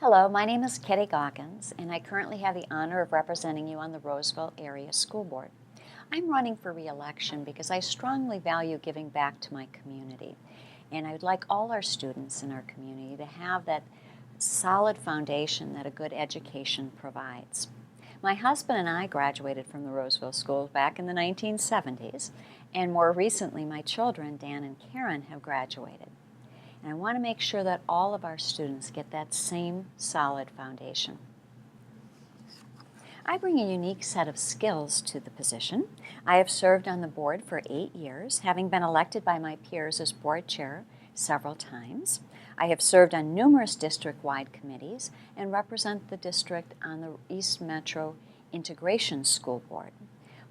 Hello, my name is Kitty Gogins, and I currently have the honor of representing you on the Roseville Area School Board. I'm running for re-election because I strongly value giving back to my community, and I would like all our students in our community to have that solid foundation that a good education provides. My husband and I graduated from the Roseville School back in the 1970s, and more recently my children, Dan and Karen, have graduated. And I want to make sure that all of our students get that same solid foundation. I bring a unique set of skills to the position. I have served on the board for 8 years, having been elected by my peers as board chair several times. I have served on numerous district-wide committees and represent the district on the East Metro Integration School Board.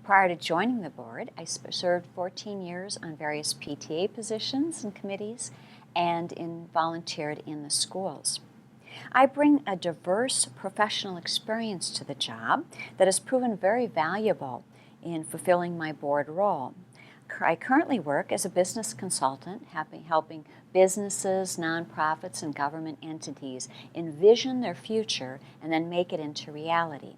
Prior to joining the board, I served 14 years on various PTA positions and committees and volunteered in the schools. I bring a diverse professional experience to the job that has proven very valuable in fulfilling my board role. I currently work as a business consultant, helping businesses, nonprofits, and government entities envision their future and then make it into reality.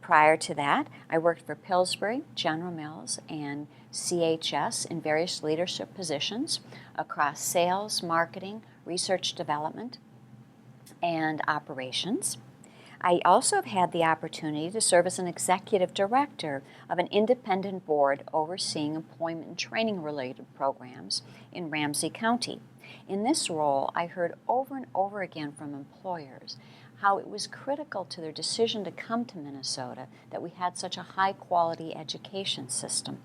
Prior to that, I worked for Pillsbury, General Mills, and CHS in various leadership positions across sales, marketing, research development, and operations. I also have had the opportunity to serve as an executive director of an independent board overseeing employment and training related programs in Ramsey County. In this role, I heard over and over again from employers how it was critical to their decision to come to Minnesota that we had such a high-quality education system.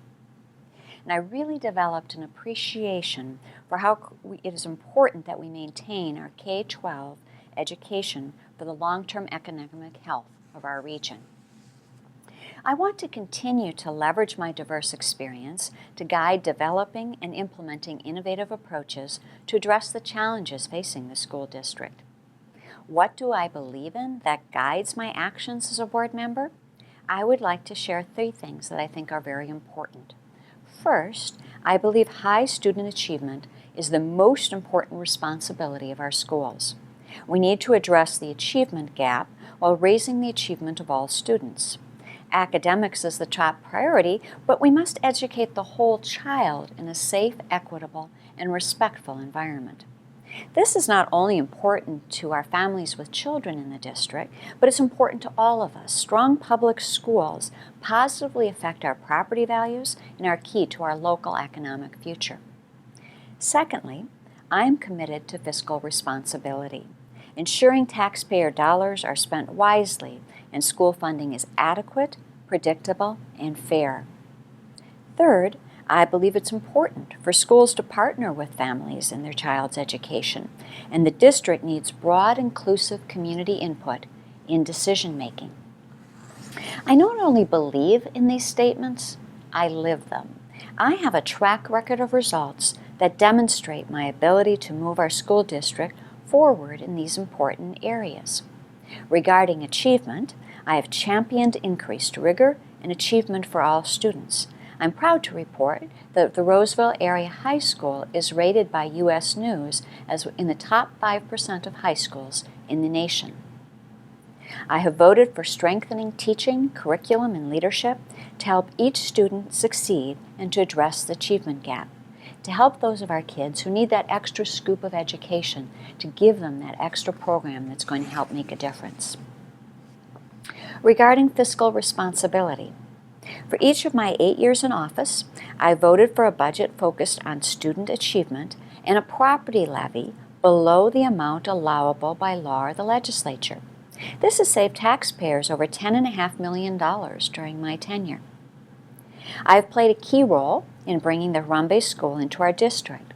And I really developed an appreciation for how it is important that we maintain our K-12 education for the long-term economic health of our region. I want to continue to leverage my diverse experience to guide developing and implementing innovative approaches to address the challenges facing the school district. What do I believe in that guides my actions as a board member? I would like to share 3 things that I think are very important. First, I believe high student achievement is the most important responsibility of our schools. We need to address the achievement gap while raising the achievement of all students. Academics is the top priority, but we must educate the whole child in a safe, equitable, and respectful environment. This is not only important to our families with children in the district, but it's important to all of us. Strong public schools positively affect our property values and are key to our local economic future. Secondly, I am committed to fiscal responsibility, ensuring taxpayer dollars are spent wisely and school funding is adequate, predictable, and fair. Third, I believe it's important for schools to partner with families in their child's education, and the district needs broad, inclusive community input in decision-making. I not only believe in these statements, I live them. I have a track record of results that demonstrate my ability to move our school district forward in these important areas. Regarding achievement, I have championed increased rigor and achievement for all students. I'm proud to report that the Roseville Area High School is rated by U.S. News as in the top 5% of high schools in the nation. I have voted for strengthening teaching, curriculum, and leadership to help each student succeed and to address the achievement gap, to help those of our kids who need that extra scoop of education, to give them that extra program that's going to help make a difference. Regarding fiscal responsibility, for each of my 8 years in office, I voted for a budget focused on student achievement and a property levy below the amount allowable by law or the legislature. This has saved taxpayers over $10.5 million during my tenure. I have played a key role in bringing the Harambee School into our district.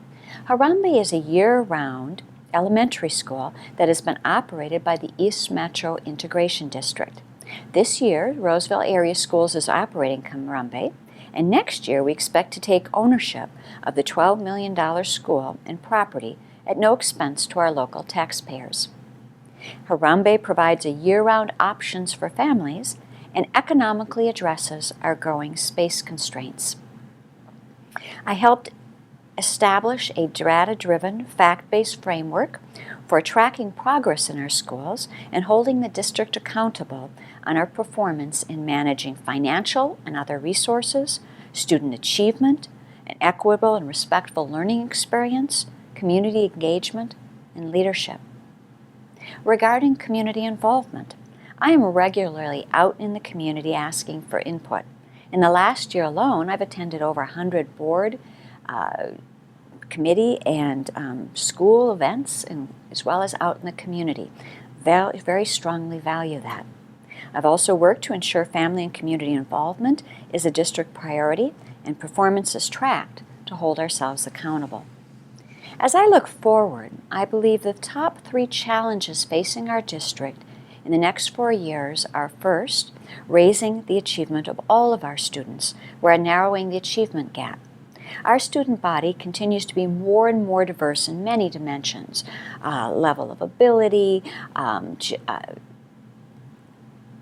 Harambee is a year-round elementary school that has been operated by the East Metro Integration District. This year, Roseville Area Schools is operating Harambee, and next year we expect to take ownership of the $12 million school and property at no expense to our local taxpayers. Harambee provides a year-round options for families and economically addresses our growing space constraints. I helped establish a data-driven, fact-based framework for tracking progress in our schools and holding the district accountable on our performance in managing financial and other resources, student achievement, an equitable and respectful learning experience, community engagement, and leadership. Regarding community involvement, I am regularly out in the community asking for input. In the last year alone, I've attended over 100 board, committee, and school events, as well as out in the community. Very strongly value that. I've also worked to ensure family and community involvement is a district priority and performance is tracked to hold ourselves accountable. As I look forward, I believe the top 3 challenges facing our district in the next 4 years are: first, raising the achievement of all of our students. We're narrowing the achievement gap. Our student body continues to be more and more diverse in many dimensions: level of ability,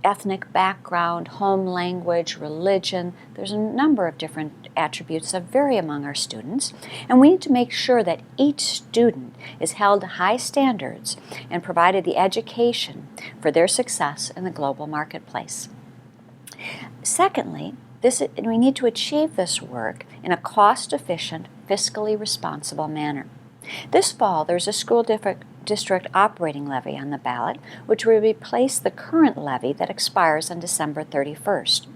ethnic background, home language, religion. There's a number of different attributes that vary among our students, and we need to make sure that each student is held to high standards and provided the education for their success in the global marketplace. Secondly, we need to achieve this work in a cost-efficient, fiscally responsible manner. This fall, there's a school district operating levy on the ballot, which will replace the current levy that expires on December 31st.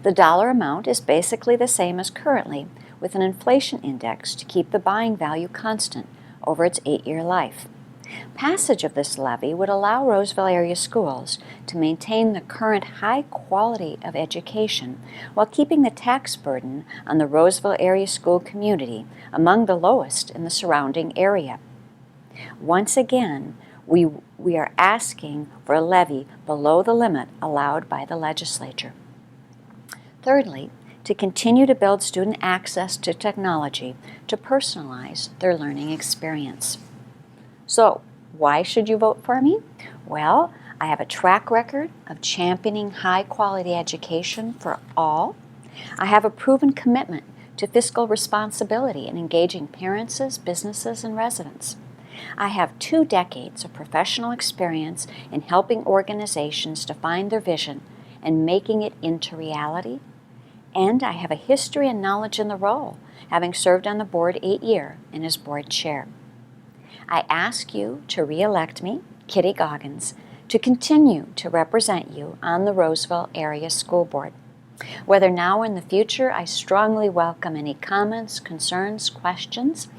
The dollar amount is basically the same as currently, with an inflation index to keep the buying value constant over its 8-year life. Passage of this levy would allow Roseville Area Schools to maintain the current high quality of education while keeping the tax burden on the Roseville Area School community among the lowest in the surrounding area. Once again, we are asking for a levy below the limit allowed by the legislature. Thirdly, to continue to build student access to technology to personalize their learning experience. So, why should you vote for me? Well, I have a track record of championing high-quality education for all. I have a proven commitment to fiscal responsibility and engaging parents, businesses, and residents. I have 2 decades of professional experience in helping organizations define their vision and making it into reality. And I have a history and knowledge in the role, having served on the board 8 years and as board chair. I ask you to re-elect me, Kitty Gogins, to continue to represent you on the Roseville Area School Board. Whether now or in the future, I strongly welcome any comments, concerns, questions.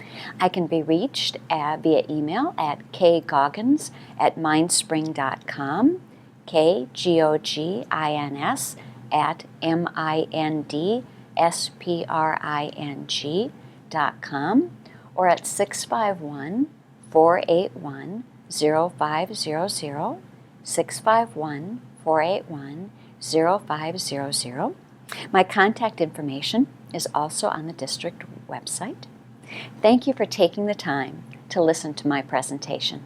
I can be reached via email at kgogins@mindspring.com, kgogins@mindspring.com, or at 651-481-0500, 651-481-0500. My contact information is also on the district website. Thank you for taking the time to listen to my presentation.